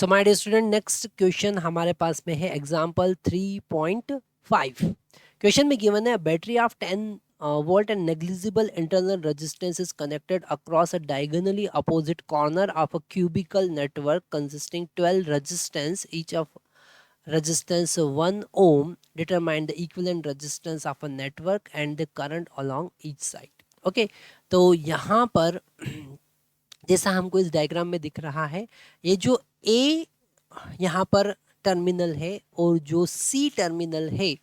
So my dear student, next question हमारे पास में है एग्जाम्पल 3.5। क्वेश्चन में गिवन है battery of 10 volt and negligible internal resistance is connected across a diagonally opposite corner of a cubical network consisting 12 resistance each of resistance 1 ohm. Determine the equivalent resistance of a network and the current along each side. Okay, तो यहाँ पर जैसा हमको इस diagram में दिख रहा है, ये जो ए यहाँ पर टर्मिनल है और जो सी टर्मिनल है,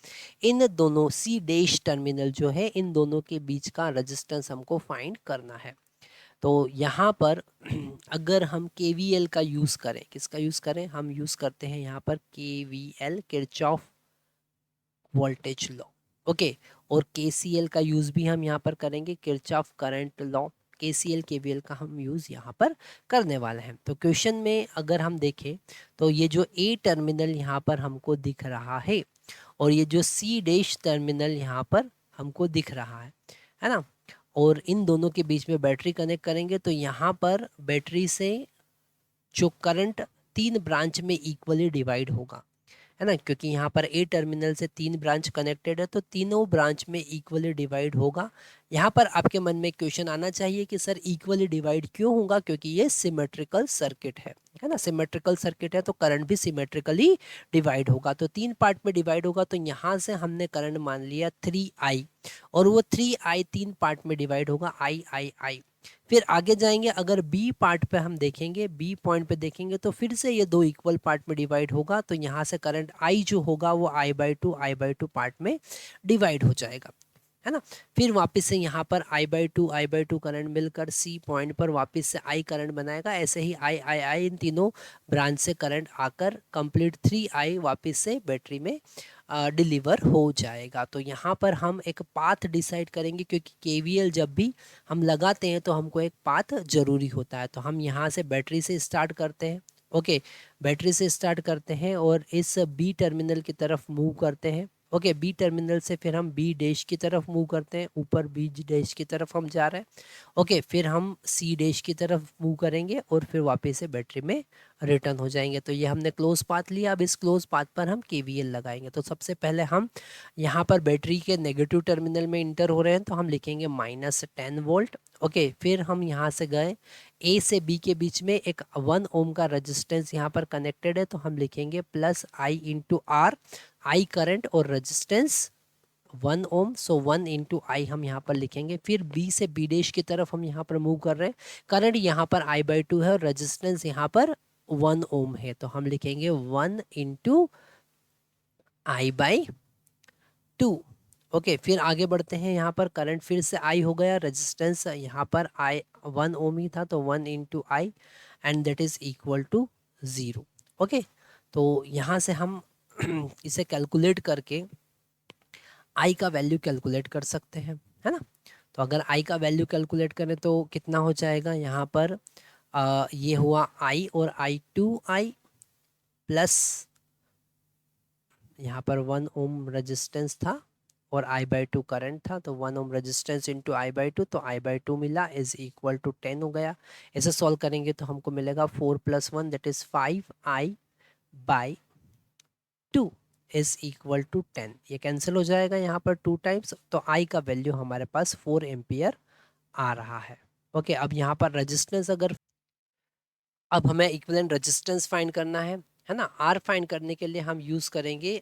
इन दोनों सी डैश टर्मिनल जो है, इन दोनों के बीच का रेजिस्टेंस हमको फाइंड करना है। तो यहाँ पर अगर हम KVL का यूज़ करें, किसका यूज़ करें, हम यूज़ करते हैं यहाँ पर KVL, Kirchhoff voltage law. Okay, और KCL का यूज़ भी हम यहाँ पर करेंगे, Kirchhoff current law. KCL KVL का हम यूज़ यहाँ पर करने वाले हैं। तो क्वेश्चन में अगर हम देखें तो ये जो ए टर्मिनल यहाँ पर हमको दिख रहा है और ये जो सी डैश टर्मिनल यहाँ पर हमको दिख रहा है ना, और इन दोनों के बीच में बैटरी कनेक्ट करेंगे तो यहाँ पर बैटरी से जो करंट 3 ब्रांच में इक्वली डिवाइड होगा, है ना, क्योंकि यहाँ पर ए टर्मिनल से 3 ब्रांच कनेक्टेड है तो तीनों ब्रांच में इक्वली डिवाइड होगा। यहाँ पर आपके मन में क्वेश्चन आना चाहिए कि सर इक्वली डिवाइड क्यों होगा, क्योंकि ये सिमेट्रिकल सर्किट है ना, सिमेट्रिकल सर्किट है तो करंट भी सिमेट्रिकली डिवाइड होगा। तो 3 पार्ट में डिवाइड होगा, तो यहाँ से हमने करंट मान लिया 3I और वो 3I 3 पार्ट में डिवाइड होगा, I। फिर आगे जाएंगे, अगर बी पार्ट पे हम देखेंगे, बी पॉइंट पे देखेंगे तो फिर से ये 2 इक्वल पार्ट में डिवाइड होगा, तो यहाँ से करंट आई जो होगा वो I/2 पार्ट में डिवाइड हो जाएगा, है ना। फिर वापस से यहाँ पर I/2 करंट मिलकर सी पॉइंट पर वापस से आई करंट बनाएगा। ऐसे ही I इन तीनों ब्रांच से करंट आकर कंप्लीट 3I वापस से बैटरी में डिलीवर हो जाएगा। तो यहाँ पर हम एक पाथ डिसाइड करेंगे, क्योंकि KVL जब भी हम लगाते हैं तो हमको एक पाथ जरूरी होता है। तो हम यहाँ से बैटरी से स्टार्ट करते हैं। ओके, बैटरी से स्टार्ट करते हैं और इस बी टर्मिनल की तरफ मूव करते हैं। ओके, बी टर्मिनल से फिर हम बी डैश की तरफ मूव करते हैं, ऊपर बी डैश की तरफ हम जा रहे हैं। ओके, फिर हम सी डैश की तरफ मूव करेंगे और फिर वापस से बैटरी में रिटर्न हो जाएंगे। तो ये हमने क्लोज पाथ लिया। अब इस क्लोज पाथ पर हम KVL लगाएंगे। तो सबसे पहले हम यहाँ पर बैटरी के नेगेटिव टर्मिनल में इंटर हो रहे हैं तो हम लिखेंगे -10 वोल्ट। ओके, फिर हम यहाँ से गए, ए से बी के बीच में एक 1 ओम का रेजिस्टेंस यहाँ पर कनेक्टेड है तो हम लिखेंगे +I × R, I करंट और रेजिस्टेंस 1 ओम, सो 1 × I हम यहाँ पर लिखेंगे। फिर बी से बी डैश की तरफ हम यहाँ पर मूव कर रहे हैं, करंट यहाँ पर I/2 है और रेजिस्टेंस यहाँ पर 1 ओम है, तो हम लिखेंगे 1 × I/2। ओके, फिर आगे बढ़ते हैं, यहाँ पर करंट फिर से I हो गया, रेजिस्टेंस यहाँ पर 1 ओम ही था तो 1 × I and that is equal to 0। Okay, तो यहाँ से हम इसे कैलकुलेट करके I का वैल्यू कैलकुलेट कर सकते हैं, है ना। तो अगर I का वैल्यू कैलकुलेट करें तो कितना हो जाएगा, यहाँ पर ये हुआ I और I2I प्लस यहाँ पर 1 ओम रेजिस्टेंस था और I/2 करंट था, तो 1 ओम रेजिस्टेंस इंटू I/2, तो I/2 मिला इज इक्वल टू 10 हो गया। ऐसे सॉल्व करेंगे तो हमको मिलेगा 4 + 1 that is 5I/2 is equal to 10। ये कैंसिल हो जाएगा यहाँ पर 2 टाइम्स, तो I का वैल्यू हमारे पास 4 एम्पियर आ रहा है। ओके, अब यहाँ पर रेजिस्टेंस अगर, अब हमें इक्विवेलेंट रेजिस्टेंस फाइंड करना है ना। R फाइंड करने के लिए हम यूज़ करेंगे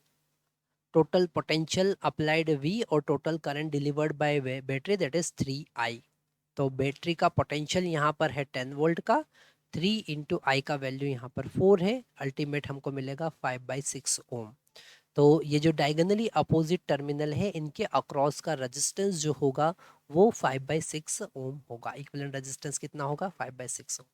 टोटल पोटेंशियल अप्लाइड V और total current delivered by battery that is 3I। तो बैटरी का पोटेंशियल यहाँ पर है 10 वोल्ट का, 3 × I का वैल्यू यहाँ पर 4 है, अल्टीमेट हमको मिलेगा 5/6 ओम। तो ये जो डायगोनली अपोजिट टर्मिनल है इनके अक्रॉस का रेजिस्टेंस जो होगा वो 5/6 ओम होगा। इक्विवेलेंट रेजिस्टेंस कितना होगा, 5/6 ओम।